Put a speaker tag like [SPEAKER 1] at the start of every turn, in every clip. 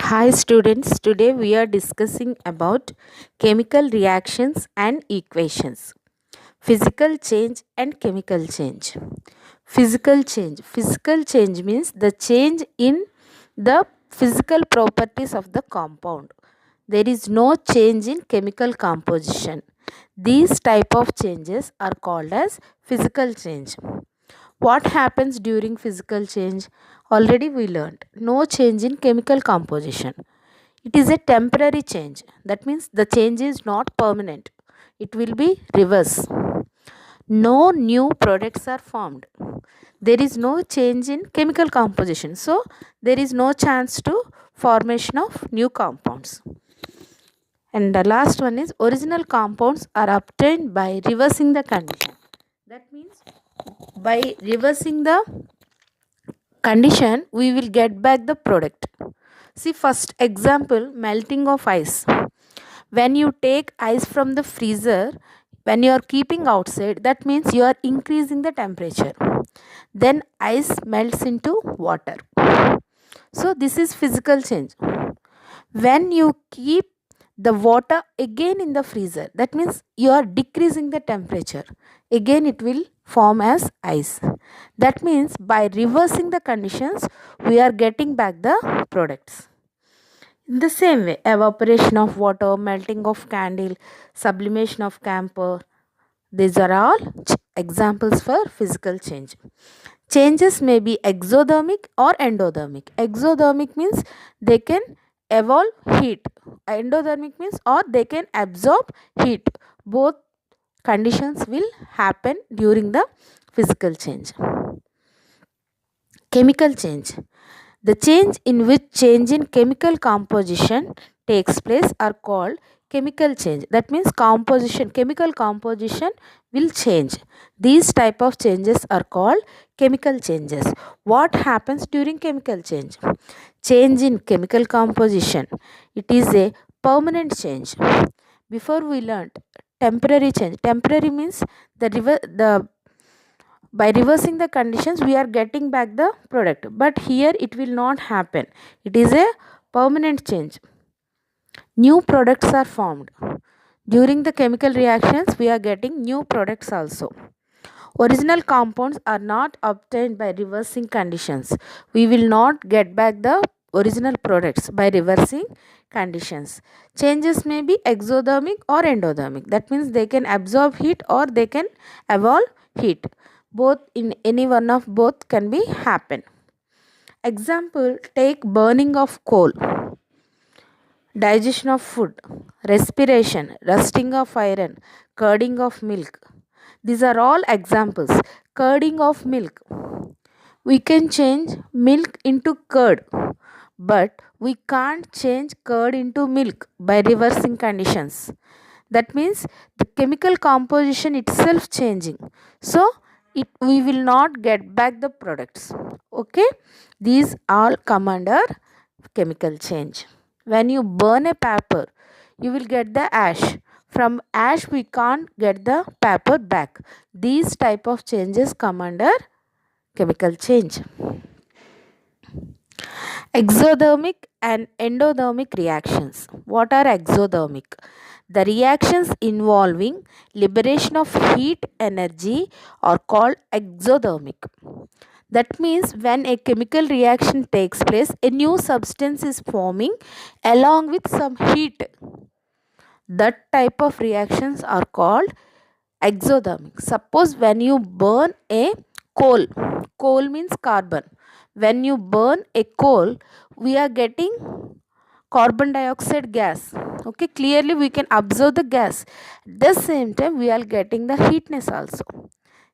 [SPEAKER 1] Hi students, today we are discussing about chemical reactions and equations. Physical change and chemical change. Physical change. Physical change means the change in the physical properties of the compound. There is no change in chemical composition. These type of changes are called as physical change. What happens during physical change? Already we learned. No change in chemical composition. It is a temporary change. That means the change is not permanent. It will be reverse. No new products are formed. There is no change in chemical composition. So there is no chance to formation of new compounds. And the last one is original compounds are obtained by reversing the condition. That means by reversing the condition we will get back the product. See, first example, melting of ice. When you take ice from the freezer, when you are keeping outside, that means you are increasing the temperature, then ice melts into water. So this is physical change. When you keep the water again in the freezer, that means you are decreasing the temperature, again it will form as ice. That means by reversing the conditions we are getting back the products. In the same way, evaporation of water, melting of candle, sublimation of camphor, these are all examples for physical change. Changes may be exothermic or endothermic. Exothermic means they can evolve heat. Endothermic means or they can absorb heat. Both conditions will happen during the physical change. Chemical change. The change in which change in chemical composition takes place are called chemical change. That means chemical composition will change. These type of changes are called chemical changes. What happens during chemical change? Change in chemical composition. It is a permanent change. Before we learnt temporary change. Temporary means by reversing the conditions we are getting back the product, but here it will not happen. It is a permanent change. New products are formed. During the chemical reactions we are getting new products also. Original compounds are not obtained by reversing conditions. We will not get back the original products by reversing conditions. Changes may be exothermic or endothermic. That means they can absorb heat or they can evolve heat. Both, in any one of both can be happen. Example, take burning of coal, digestion of food, respiration, rusting of iron, curding of milk. These are all examples. Curding of milk. We can change milk into curd, but we can't change curd into milk by reversing conditions. That means the chemical composition itself changing. So we will not get back the products. Okay, these all come under chemical change. When you burn a paper, you will get the ash. From ash we can't get the paper back. These type of changes come under chemical change. Exothermic and endothermic reactions. What are exothermic? The reactions involving liberation of heat energy are called exothermic. That means when a chemical reaction takes place, a new substance is forming along with some heat. That type of reactions are called exothermic. Suppose when you burn a coal means carbon. When you burn a coal, we are getting carbon dioxide gas. Okay, clearly we can observe the gas. At the same time, we are getting the heatness also.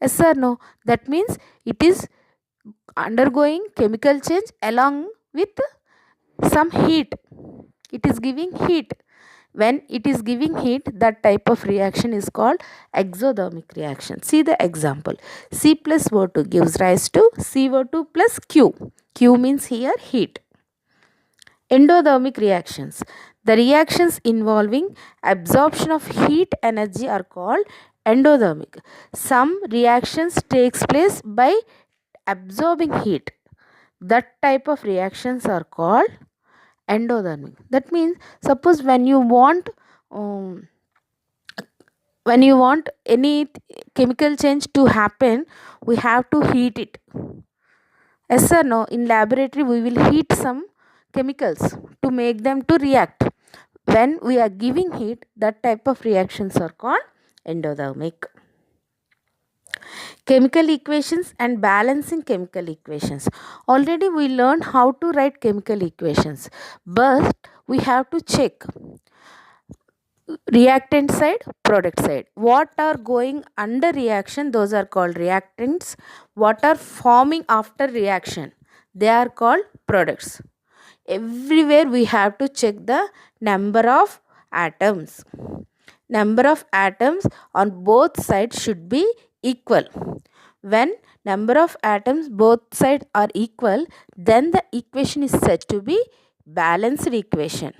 [SPEAKER 1] Yes or no? That means it is undergoing chemical change along with some heat. It is giving heat. When it is giving heat, that type of reaction is called exothermic reaction. See the example. C plus O2 gives rise to CO2 plus Q. Q means here heat. Endothermic reactions. The reactions involving absorption of heat energy are called endothermic. Some reactions takes place by absorbing heat. That type of reactions are called endothermic. That means suppose um, when you want any chemical change to happen, we have to heat it. Yes or no? In laboratory, we will heat some chemicals to make them to react. When we are giving heat, that type of reactions are called endothermic. Chemical equations and balancing chemical equations. Already we learned how to write chemical equations, but we have to check reactant side, product side. What are going under reaction, those are called reactants. What are forming after reaction, they are called products. Everywhere we have to check the number of atoms. Number of atoms on both sides should be equal. When number of atoms both sides are equal, then the equation is said to be balanced equation.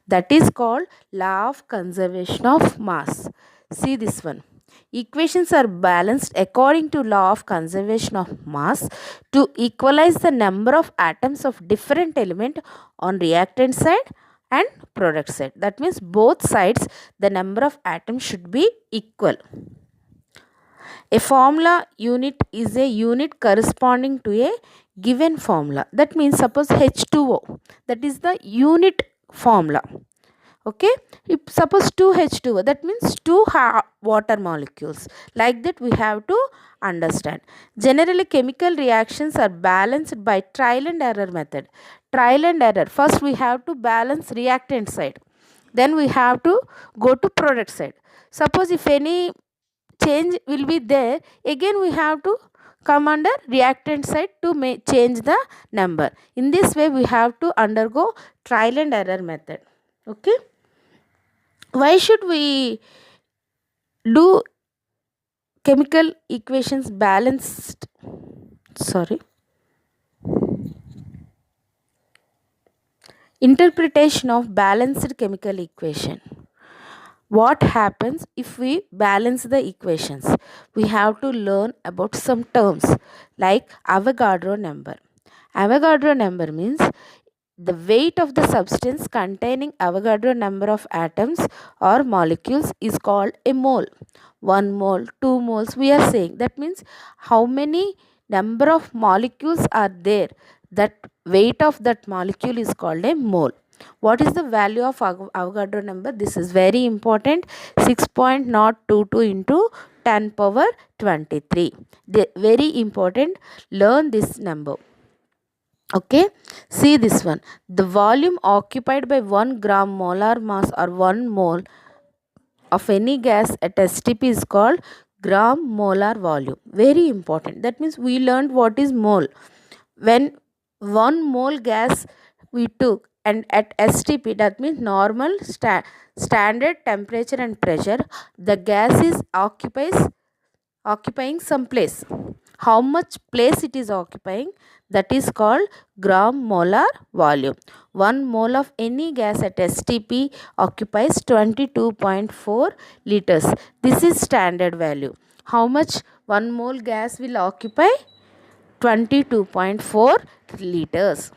[SPEAKER 1] That is called law of conservation of mass. See this one. Equations are balanced according to law of conservation of mass to equalize the number of atoms of different element on reactant side and product side. That means both sides the number of atoms should be equal. A formula unit is a unit corresponding to a given formula. That means suppose H2O, that is the unit formula. Okay, if suppose 2H2O, that means two water molecules. Like that we have to understand. Generally chemical reactions are balanced by trial and error method. Trial and error, first we have to balance reactant side, then we have to go to product side. Suppose if any change will be there, again we have to come under reactant side to change the number. In this way we have to undergo trial and error method. Okay, why should we do chemical equations balanced? Sorry, interpretation of balanced chemical equation. What happens if we balance the equations? We have to learn about some terms like Avogadro number. Avogadro number means the weight of the substance containing Avogadro number of atoms or molecules is called a mole. 1 mole, 2 moles we are saying. That means how many number of molecules are there. That weight of that molecule is called a mole. What is the value of Avogadro number? This is very important. 6.022 into 10 power 23. Very important. Learn this number. Okay, see this one. The volume occupied by 1 gram molar mass or 1 mole of any gas at STP is called gram molar volume. Very important. That means we learned what is mole. When 1 mole gas we took and at STP, that means normal standard temperature and pressure, the gas is occupying some place. How much place it is occupying, that is called gram molar volume. 1 mole of any gas at STP occupies 22.4 liters. This is standard value. How much 1 mole gas will occupy? 22.4 liters.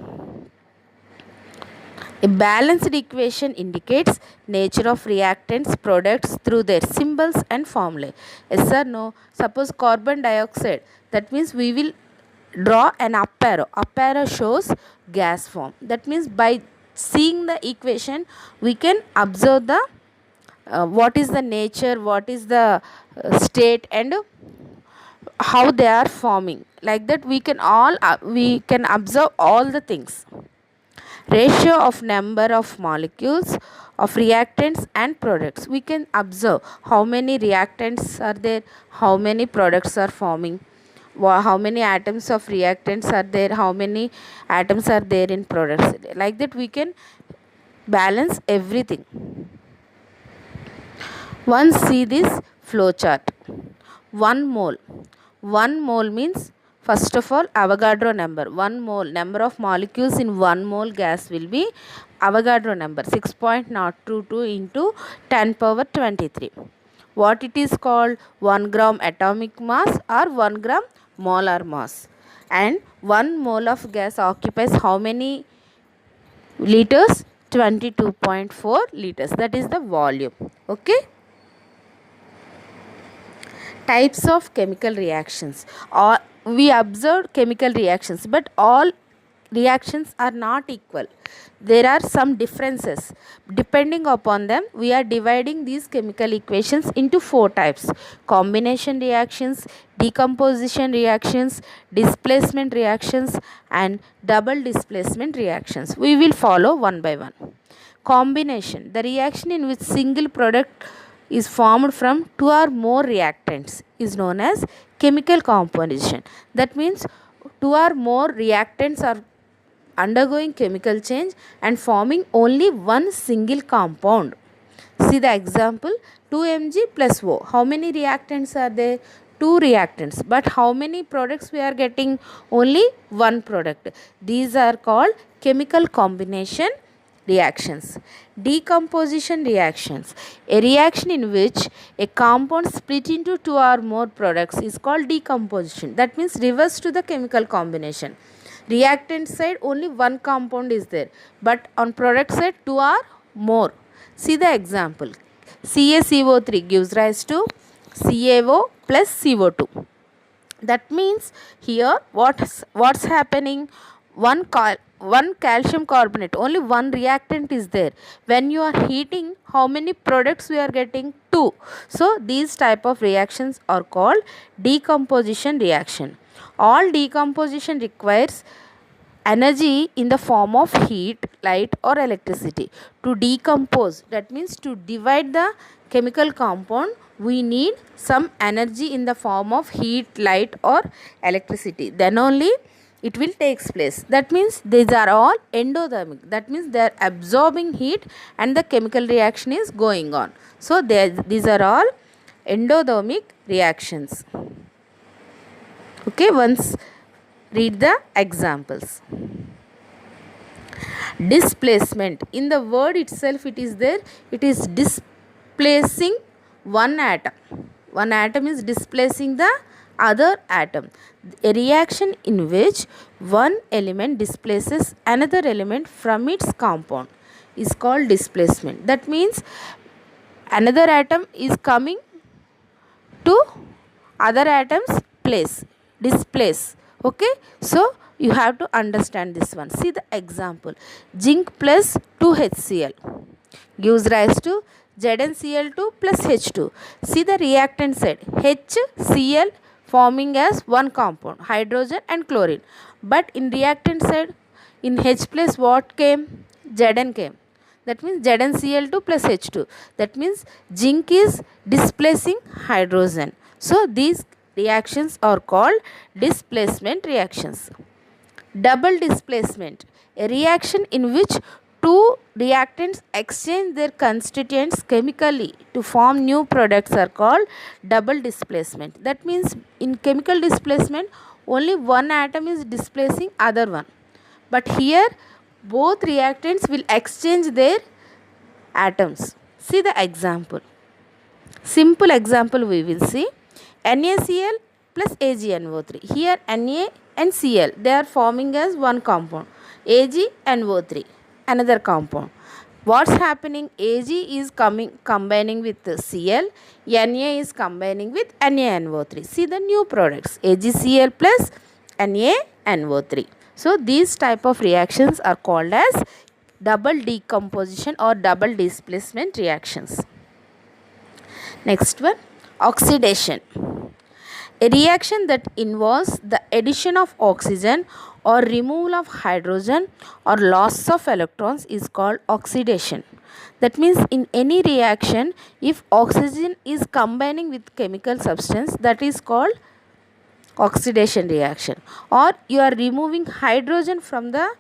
[SPEAKER 1] A balanced equation indicates nature of reactants products through their symbols and formulae. Yes or no? Suppose carbon dioxide, that means we will draw an up arrow. Up arrow shows gas form. That means by seeing the equation we can observe the what is the nature, what is the state and how they are forming. Like that we can observe all the things. Ratio of number of molecules of reactants and products. We can observe how many reactants are there, how many products are forming, how many atoms of reactants are there, how many atoms are there in products. Like that we can balance everything. Once see this flow chart. 1 mole. 1 mole means first of all Avogadro number. 1 mole, number of molecules in 1 mole gas will be Avogadro number 6.022 into 10 power 23. What it is called? 1 gram atomic mass or 1 gram molar mass. And 1 mole of gas occupies how many liters, 22.4 liters, that is the volume. Okay. Types of chemical reactions, or we observed chemical reactions, but all reactions are not equal. There are some differences. Depending upon them, we are dividing these chemical equations into four types: combination reactions, decomposition reactions, displacement reactions, and double displacement reactions. We will follow one by one. Combination, the reaction in which single product is formed from two or more reactants, is known as chemical composition. That means two or more reactants are undergoing chemical change and forming only one single compound. See the example, 2 mg plus O. How many reactants are there? Two reactants. But how many products we are getting? Only one product. These are called chemical combination reactions. Decomposition reactions, a reaction in which a compound split into two or more products, is called decomposition. That means reverse to the chemical combination. Reactant side only one compound is there, but on product side two or more. See the example, CaCO3 gives rise to CaO plus CO2. That means here what's happening, one calcium carbonate, only one reactant is there. When you are heating, how many products we are getting? Two. So these type of reactions are called decomposition reaction. All decomposition requires energy in the form of heat, light or electricity. To decompose, that means to divide the chemical compound, we need some energy in the form of heat, light or electricity. Then only it will takes place. That means these are all endothermic. That means they are absorbing heat and the chemical reaction is going on. So these are all endothermic reactions. Okay, once read the examples. Displacement, in the word itself it is there, it is displacing one atom. One atom is displacing the other atom. A reaction in which one element displaces another element from its compound is called displacement. That means another atom is coming to other atom's place, displace. Okay, so you have to understand this one. See the example, zinc plus 2HCl gives rise to ZnCl2 plus H2. See the reactant side, HCl forming as one compound, hydrogen and chlorine. But in reactant side, in H plus what came? Zn came. That means ZnCl2 plus H2. That means zinc is displacing hydrogen. So these reactions are called displacement reactions. Double displacement, a reaction in which two reactants exchange their constituents chemically to form new products are called double displacement. That means in chemical displacement only one atom is displacing other one, but here both reactants will exchange their atoms. See the example. Simple example we will see. NaCl plus AgNO3. Here Na and Cl, they are forming as one compound. AgNO3, another compound. What's happening? Ag is combining with Cl, Na is combining with NaNO3. See the new products, AgCl plus NaNO3. So these type of reactions are called as double decomposition or double displacement reactions. Next one, oxidation. A reaction that involves the addition of oxygen or removal of hydrogen or loss of electrons is called oxidation. That means in any reaction, if oxygen is combining with chemical substance, that is called oxidation reaction. Or you are removing hydrogen from the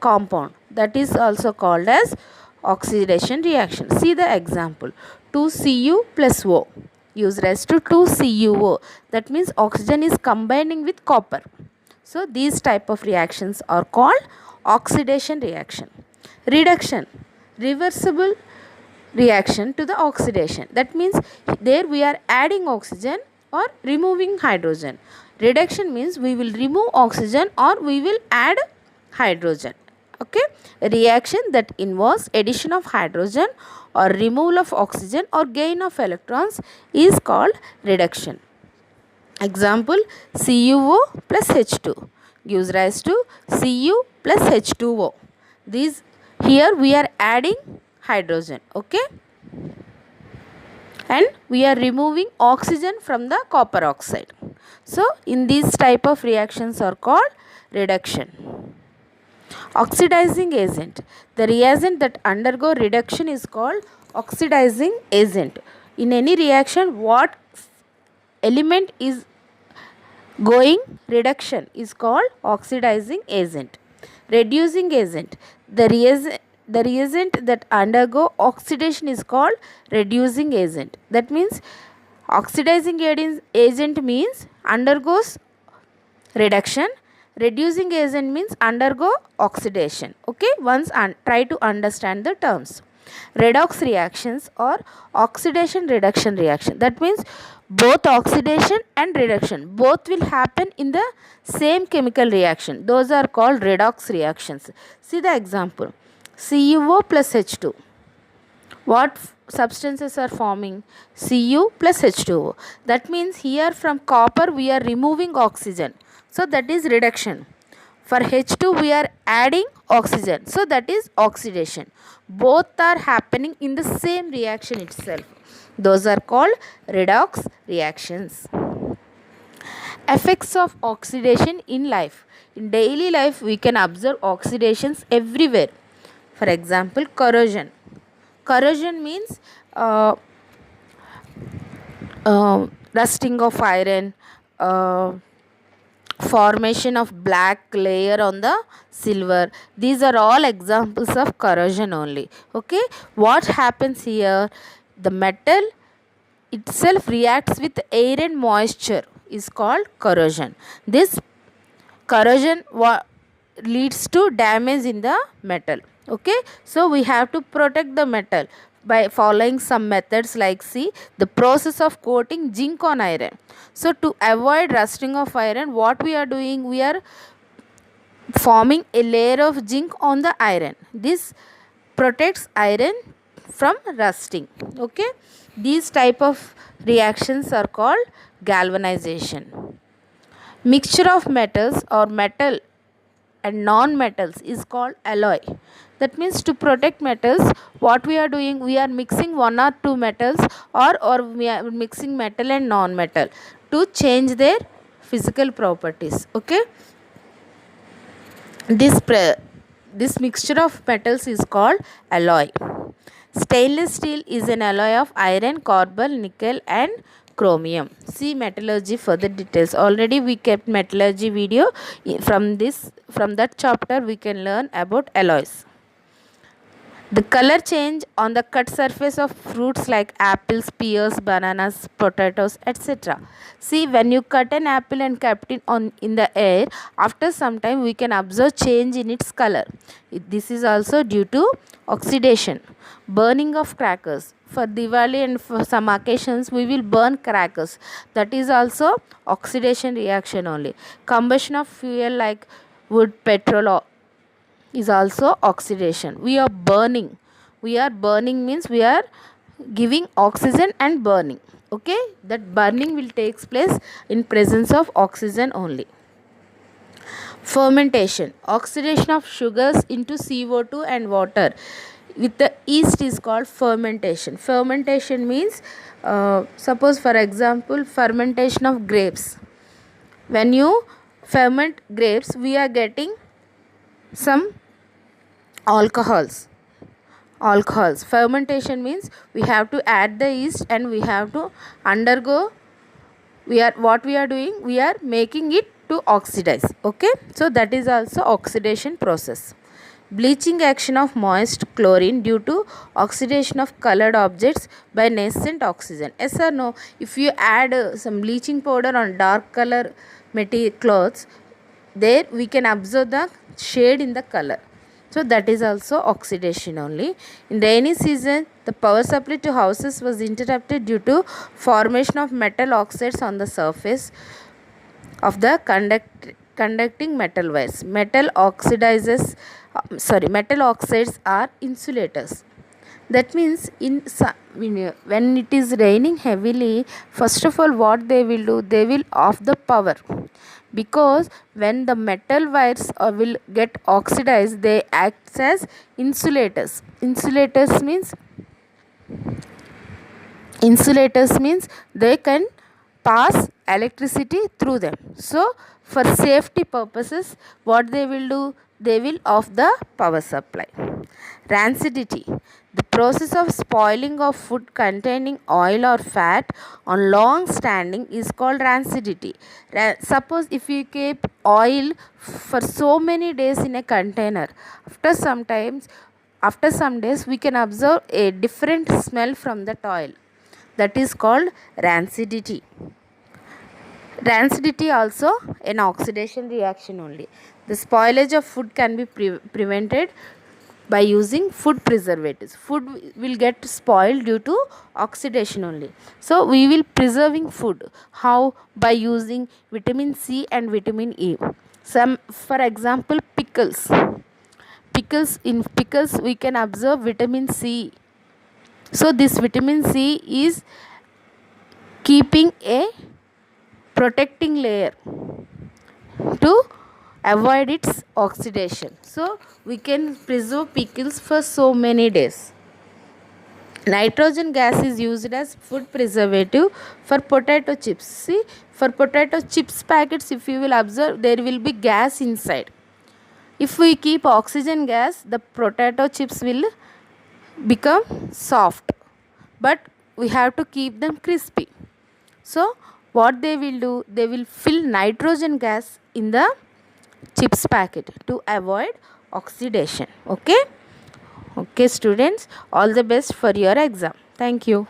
[SPEAKER 1] compound, that is also called as oxidation reaction. See the example, 2Cu plus O gives rise to 2CuO. That means oxygen is combining with copper. So these type of reactions are called oxidation reaction. Reduction, reversible reaction to the oxidation. That means there we are adding oxygen or removing hydrogen. Reduction means we will remove oxygen or we will add hydrogen. Okay, a reaction that involves addition of hydrogen or removal of oxygen or gain of electrons is called reduction. Example, CuO plus H2 gives rise to Cu plus H2O. These here we are adding hydrogen, okay, and we are removing oxygen from the copper oxide. So in these type of reactions are called reduction. Oxidizing agent. The reagent that undergo reduction is called oxidizing agent. In any reaction, what element is going reduction is called oxidizing agent. Reducing agent. The reagent that undergo oxidation is called reducing agent. That means oxidizing agent means undergoes reduction. Reducing agent means undergo oxidation. Okay, once try to understand the terms. Redox reactions or oxidation reduction reaction. That means both oxidation and reduction both will happen in the same chemical reaction. Those are called redox reactions. See the example. CuO plus H2. What substances are forming? Cu plus H2O. That means here from copper we are removing oxygen. So that is reduction. For H2 we are adding oxygen. So that is oxidation. Both are happening in the same reaction itself. Those are called redox reactions. Effects of oxidation in life. In daily life we can observe oxidations everywhere. For example, corrosion. Corrosion means rusting of iron, formation of black layer on the silver. These are all examples of corrosion only. Okay, what happens here? The metal itself reacts with air and moisture is called corrosion. This corrosion leads to damage in the metal. Okay, so we have to protect the metal by following some methods like see the process of coating zinc on iron. So to avoid rusting of iron, what we are doing, we are forming a layer of zinc on the iron. This protects iron from rusting. Okay, these type of reactions are called galvanization. Mixture of metals or metal and non-metals is called alloy. That means to protect metals, what we are doing, we are mixing one or two metals or we are mixing metal and non-metal to change their physical properties. Okay, this mixture of metals is called alloy. Stainless steel is an alloy of iron, carbon, nickel and chromium. See metallurgy further details. Already we kept metallurgy video. From that chapter we can learn about alloys. The color change on the cut surface of fruits like apples, pears, bananas, potatoes, etc. See, when you cut an apple and kept it in the air, after some time we can observe change in its color. This is also due to oxidation. Burning of crackers. For Diwali and for some occasions we will burn crackers. That is also oxidation reaction only. Combustion of fuel like wood, petrol is also oxidation. We are burning means we are giving oxygen and burning. Okay, that burning will takes place in presence of oxygen only. Fermentation, oxidation of sugars into CO2 and water with the yeast is called fermentation. Fermentation means suppose for example fermentation of grapes. When you ferment grapes, we are getting some alcohols. Fermentation means we have to add the yeast and we have to undergo, we are making it to oxidize. Okay, so that is also oxidation process. Bleaching action of moist chlorine due to oxidation of colored objects by nascent oxygen. Yes or no? If you add some bleaching powder on dark color material clothes, there we can observe the shade in the color. So that is also oxidation only. In rainy season, the power supply to houses was interrupted due to formation of metal oxides on the surface of the conducting metal wires. Metal oxides are insulators. That means when it is raining heavily, first of all what they will do, they will off the power, because when the metal wires will get oxidized, they act as insulators. Insulators means they can pass electricity through them. So for safety purposes, what they will do, they will off the power supply. Rancidity, the process of spoiling of food containing oil or fat on long standing, is called rancidity. Suppose if you keep oil for so many days in a container, after some days we can observe a different smell from that oil. That is called rancidity. Rancidity also an oxidation reaction only. The spoilage of food can be prevented by using food preservatives. Food will get spoiled due to oxidation only. So we will preserving food. How? By using vitamin C and vitamin E. Some, for example, pickles. In pickles we can observe vitamin C. So this vitamin C is keeping a protecting layer to avoid its oxidation. So we can preserve pickles for so many days. Nitrogen gas is used as food preservative for potato chips. See, for potato chips packets, if you will observe, there will be gas inside. If we keep oxygen gas, the potato chips will become soft, but we have to keep them crispy. So what they will do, they will fill nitrogen gas in the chips packet to avoid oxidation. Okay students, all the best for your exam. Thank you.